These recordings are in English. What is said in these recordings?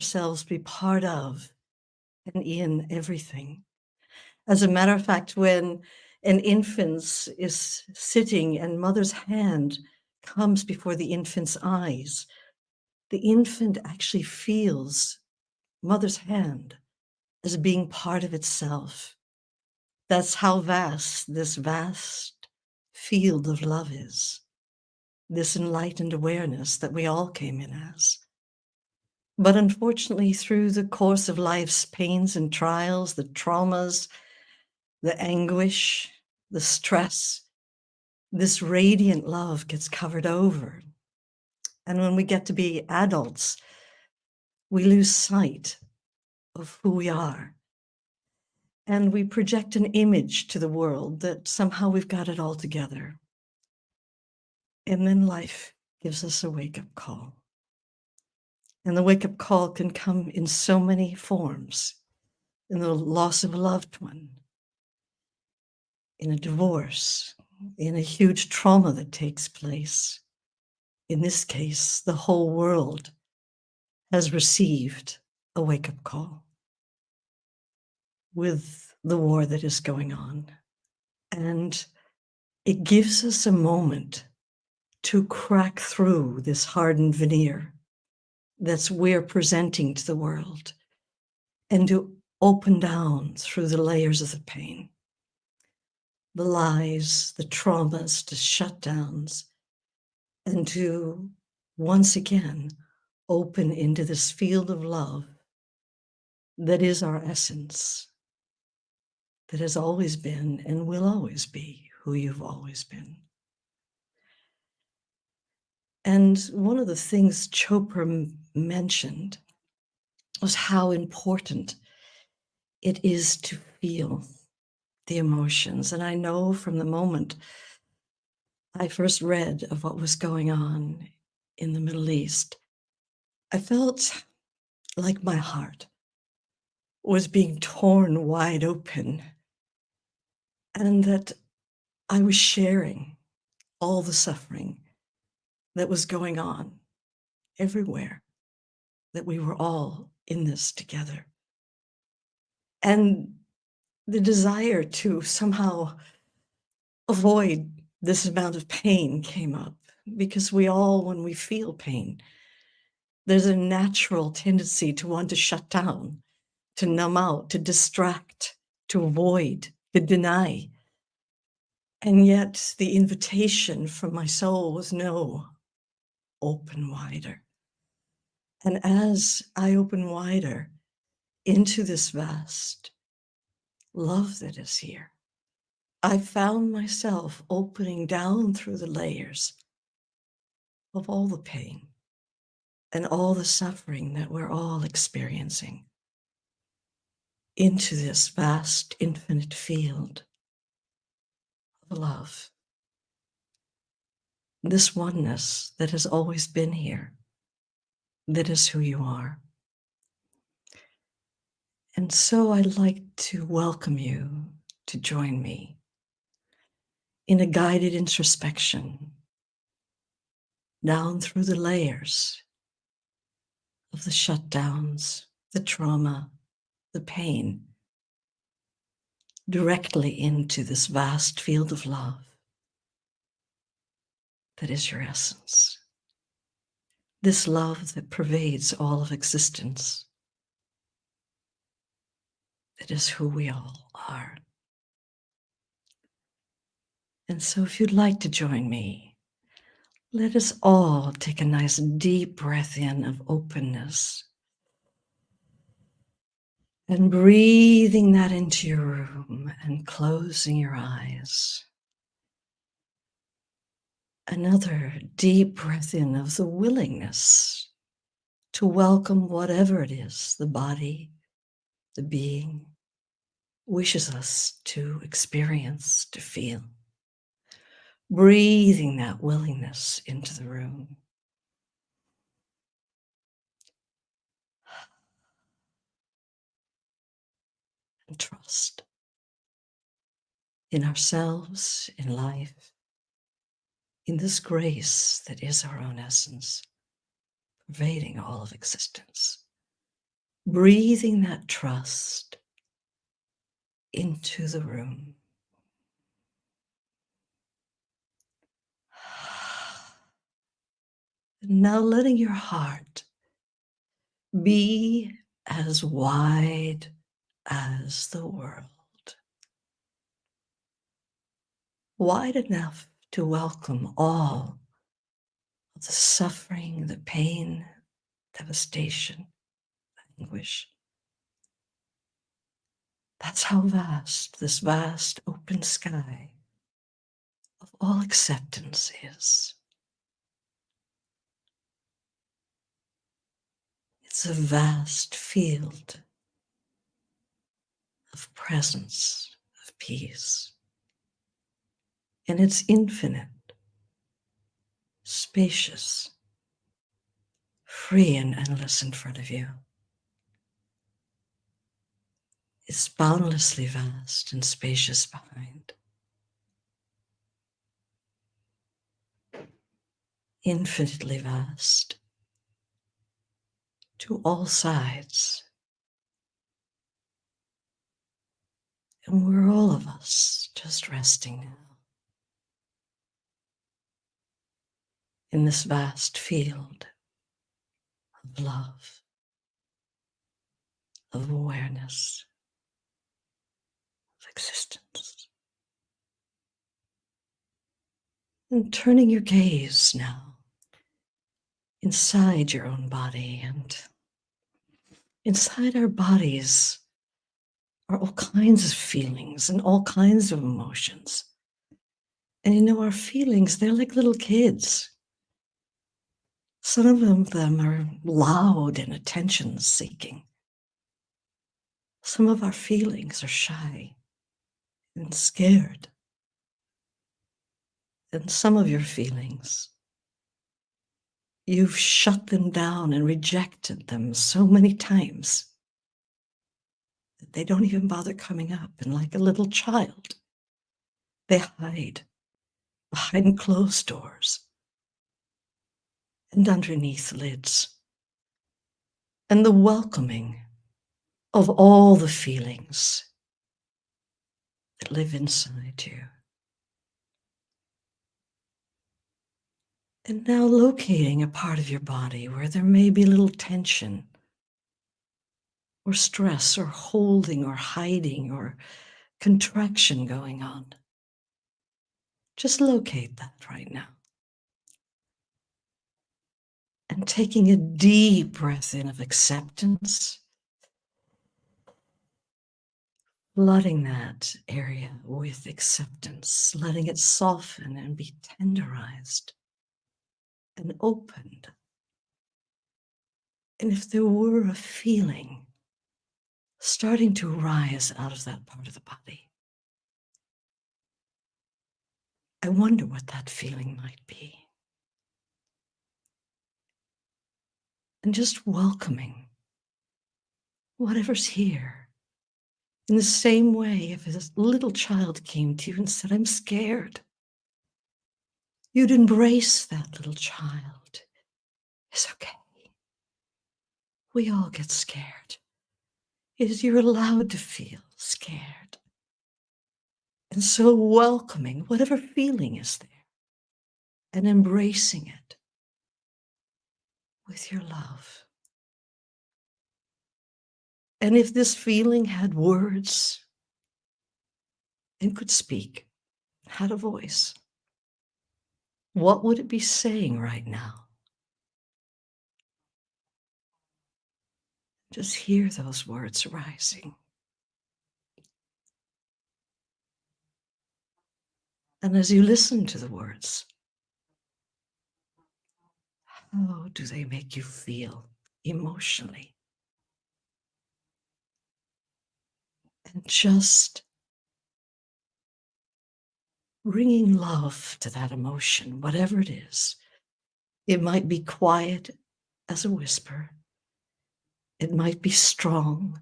ourselves be part of and in everything. As a matter of fact, when an infant is sitting and mother's hand comes before the infant's eyes, the infant actually feels mother's hand as being part of itself. That's how vast this vast field of love is, this enlightened awareness that we all came in as. But unfortunately, through the course of life's pains and trials, the traumas, the anguish, the stress, this radiant love gets covered over. And when we get to be adults, we lose sight of who we are. And we project an image to the world that somehow we've got it all together. And then life gives us a wake-up call. And the wake-up call can come in so many forms: in the loss of a loved one, in a divorce, in a huge trauma that takes place. In this case, the whole world has received a wake-up call with the war that is going on. And it gives us a moment to crack through this hardened veneer that's we're presenting to the world, and to open down through the layers of the pain, the lies, the traumas, the shutdowns, and to once again open into this field of love that is our essence, that has always been and will always be who you've always been. And one of the things Chopra mentioned was how important it is to feel the emotions. And I know from the moment I first read of what was going on in the Middle East, I felt like my heart was being torn wide open, and that I was sharing all the suffering that was going on everywhere, that we were all in this together. And the desire to somehow avoid this amount of pain came up, because we all, when we feel pain, there's a natural tendency to want to shut down, to numb out, to distract, to avoid, to deny. And yet the invitation from my soul was no, open wider. And as I open wider into this vast love that is here, I found myself opening down through the layers of all the pain and all the suffering that we're all experiencing into this vast, infinite field of love. This oneness that has always been here, that is who you are. And so I'd like to welcome you to join me in a guided introspection down through the layers of the shutdowns, the trauma, the pain, directly into this vast field of love that is your essence. This love that pervades all of existence, that is who we all are. And so if you'd like to join me, let us all take a nice deep breath in of openness, and breathing that into your room and closing your eyes. Another deep breath in of the willingness to welcome whatever it is the body, the being, wishes us to experience, to feel. Breathing that willingness into the room. And trust in ourselves, in life, in this grace that is our own essence, pervading all of existence. breathing that trust into the room. And now letting your heart be as wide as the world. Wide enough to welcome all of the suffering, the pain, devastation, anguish. That's how vast this vast open sky of all acceptance is. It's a vast field of presence, of peace. And it's infinite, spacious, free and endless in front of you. It's boundlessly vast and spacious behind. Infinitely vast to all sides. And we're all of us just resting now in this vast field of love, of awareness, of existence. And turning your gaze now inside your own body, and inside our bodies are all kinds of feelings and all kinds of emotions. And you know, our feelings, they're like little kids. Some of them are loud and attention-seeking. Some of our feelings are shy and scared. And some of your feelings, you've shut them down and rejected them so many times that they don't even bother coming up. And like a little child, they hide behind closed doors and underneath lids. And the welcoming of all the feelings that live inside you. And now locating a part of your body where there may be a little tension or stress or holding or hiding or contraction going on. Just locate that right now. And taking a deep breath in of acceptance, flooding that area with acceptance, letting it soften and be tenderized and opened. And if there were a feeling starting to rise out of that part of the body, I wonder what that feeling might be. And just welcoming whatever's here. In the same way, if a little child came to you and said, "I'm scared," you'd embrace that little child. It's okay. We all get scared. You're allowed to feel scared. And so welcoming whatever feeling is there and embracing it with your love. And if this feeling had words and could speak, had a voice, what would it be saying right now? Just hear those words rising. And as you listen to the words, how do they make you feel emotionally? And just bringing love to that emotion, whatever it is. It might be quiet as a whisper. It might be strong.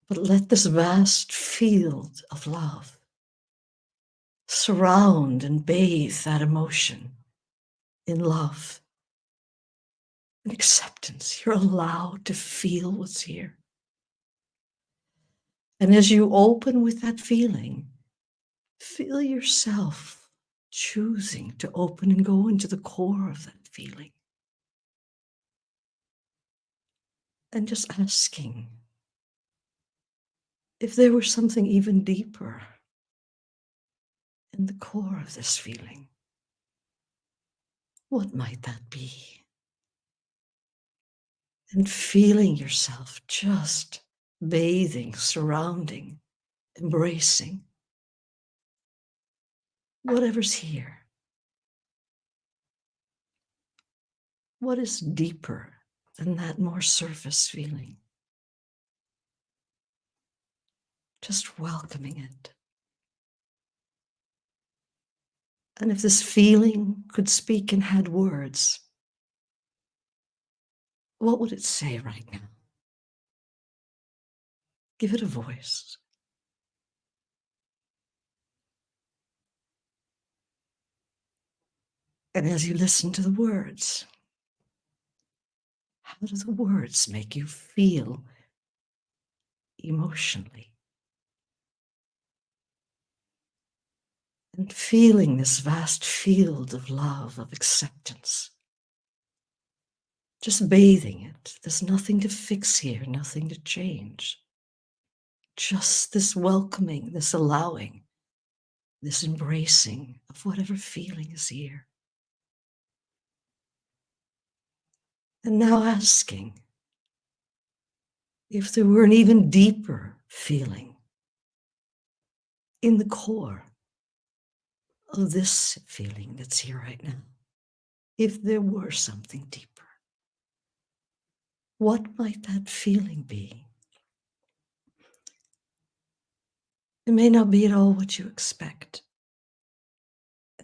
But let this vast field of love surround and bathe that emotion in love. and acceptance. You're allowed to feel what's here. And as you open with that feeling, feel yourself choosing to open and go into the core of that feeling. And just asking if there were something even deeper in the core of this feeling. What might that be? And feeling yourself just bathing, surrounding, embracing whatever's here. What is deeper than that more surface feeling? Just welcoming it. And if this feeling could speak and had words, what would it say right now? Give it a voice. And as you listen to the words, how do the words make you feel emotionally? And feeling this vast field of love, of acceptance. Just bathing it. There's nothing to fix here, nothing to change. Just this welcoming, this allowing, this embracing of whatever feeling is here. And now asking if there were an even deeper feeling in the core of this feeling that's here right now. If there were something deeper, what might that feeling be? It may not be at all what you expect.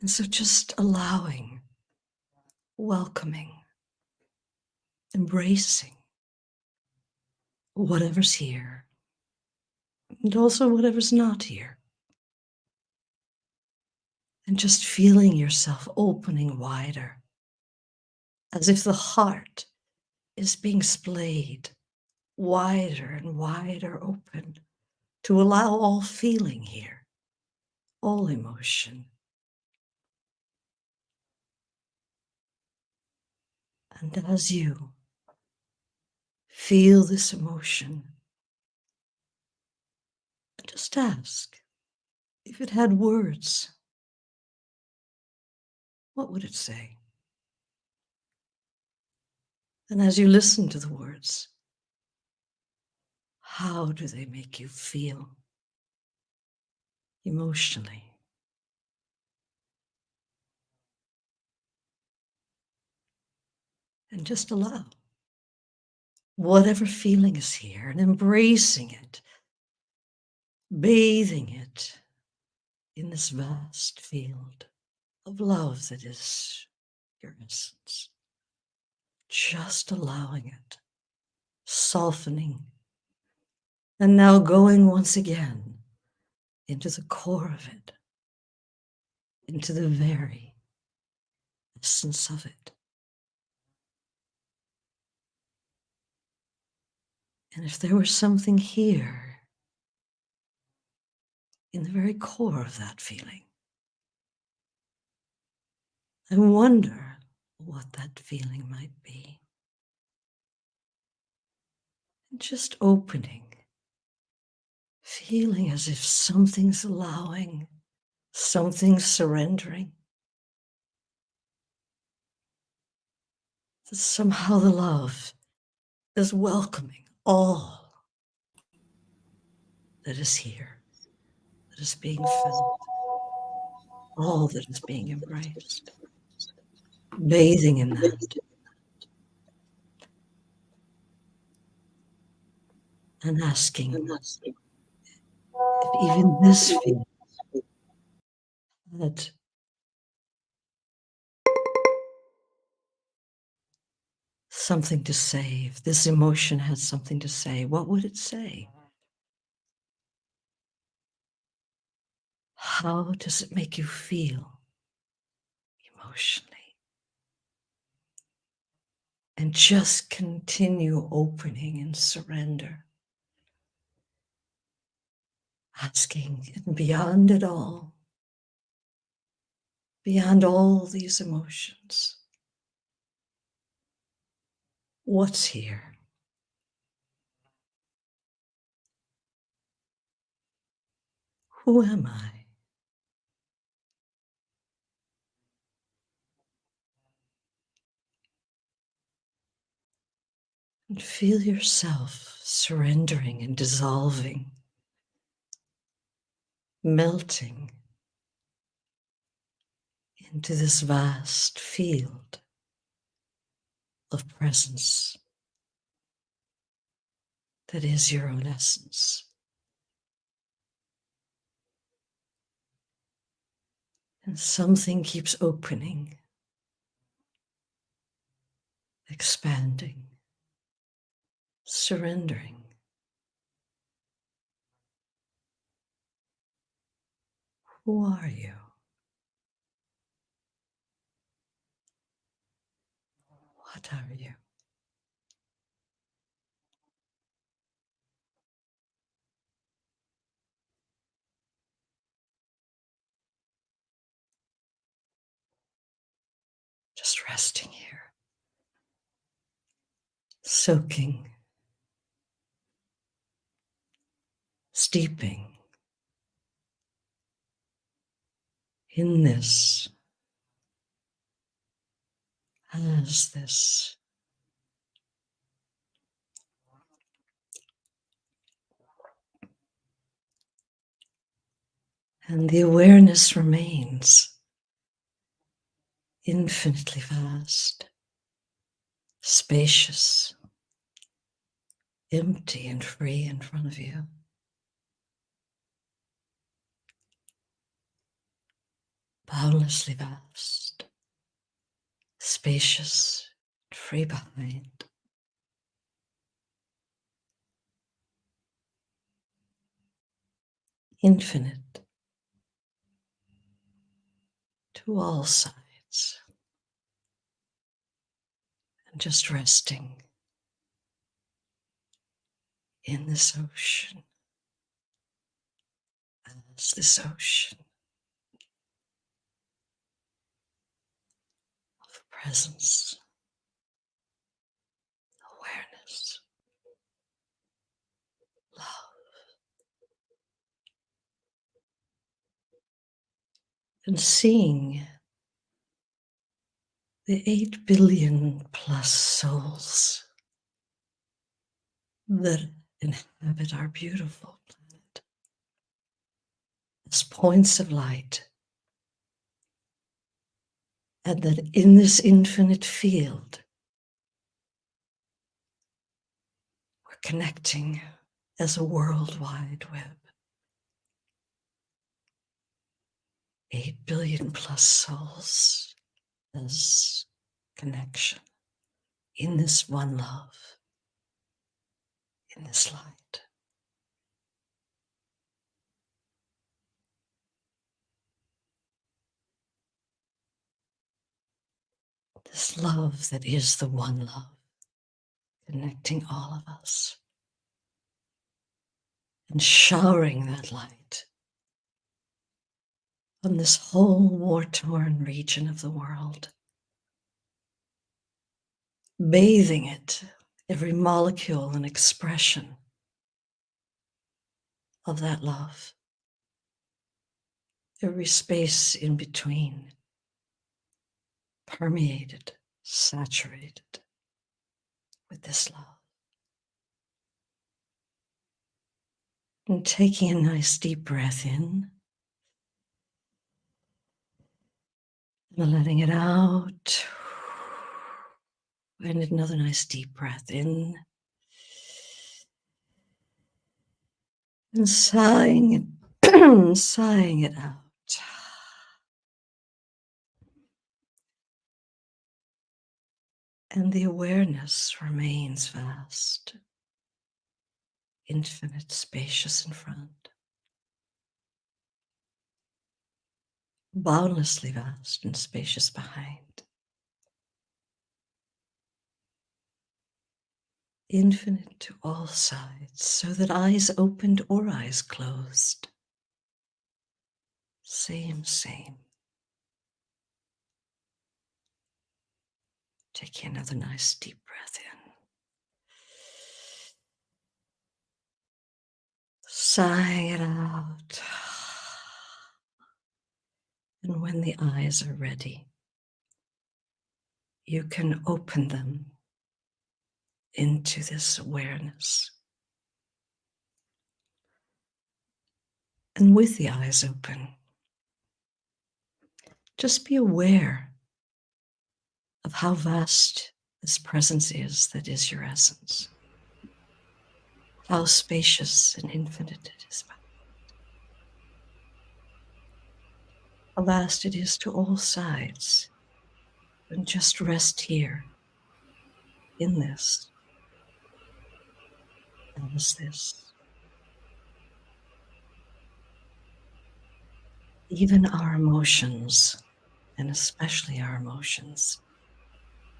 And so just allowing, welcoming, embracing whatever's here, and also whatever's not here. And just feeling yourself opening wider, as if the heart is being splayed wider and wider open to allow all feeling here, all emotion. And as you feel this emotion, just ask if it had words, what would it say? And as you listen to the words, how do they make you feel emotionally? And just allow whatever feeling is here and embracing it, bathing it in this vast field of love that is your essence. Just allowing it, softening, and now going once again into the core of it, into the very essence of it. And if there were something here in the very core of that feeling, I wonder what that feeling might be. And just opening, feeling as if something's allowing, something's surrendering. That somehow the love is welcoming all that is here, that is being felt, all that is being embraced, bathing in that. And asking if even this feeling had something to say, if this emotion had something to say, what would it say? How does it make you feel emotionally? and just continue opening in surrender, asking, and beyond it all, beyond all these emotions, what's here? Who am I? And feel yourself surrendering and dissolving, melting into this vast field of presence that is your own essence. And something keeps opening, expanding, surrendering. Who are you? What are you? Just resting here, soaking, steeping in this, as this. And the awareness remains infinitely vast, spacious, empty and free in front of you. Boundlessly vast, spacious, and free behind. Infinite to all sides. And just resting in this ocean, as this ocean of presence, awareness, love. And seeing the 8 billion plus souls that inhabit our beautiful planet as points of light, and that in this infinite field, we're connecting as a worldwide web. 8 billion plus souls as connection in this one love, in this light. This love that is the one love, connecting all of us and showering that light on this whole war-torn region of the world, bathing it, every molecule and expression of that love, every space in between, permeated, saturated with this love. And taking a nice deep breath in, and letting it out. And another nice deep breath in. And sighing it, sighing it out. And the awareness remains vast, infinite, spacious in front, boundlessly vast and spacious behind. infinite to all sides, so that eyes opened or eyes closed, same. Taking another nice deep breath in. Sigh it out. And when the eyes are ready, you can open them into this awareness. And with the eyes open, just be aware of how vast this presence is that is your essence. How spacious and infinite it is. How vast it is to all sides. And just rest here in this. As this. Even our emotions, and especially our emotions,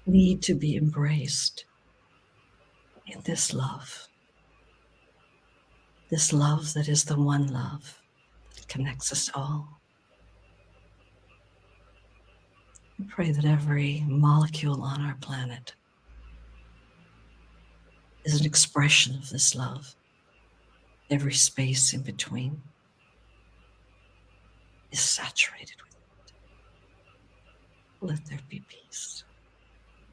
need to be embraced in this love. This love that is the one love that connects us all. I pray that every molecule on our planet is an expression of this love. Every space in between is saturated with it. Let there be peace.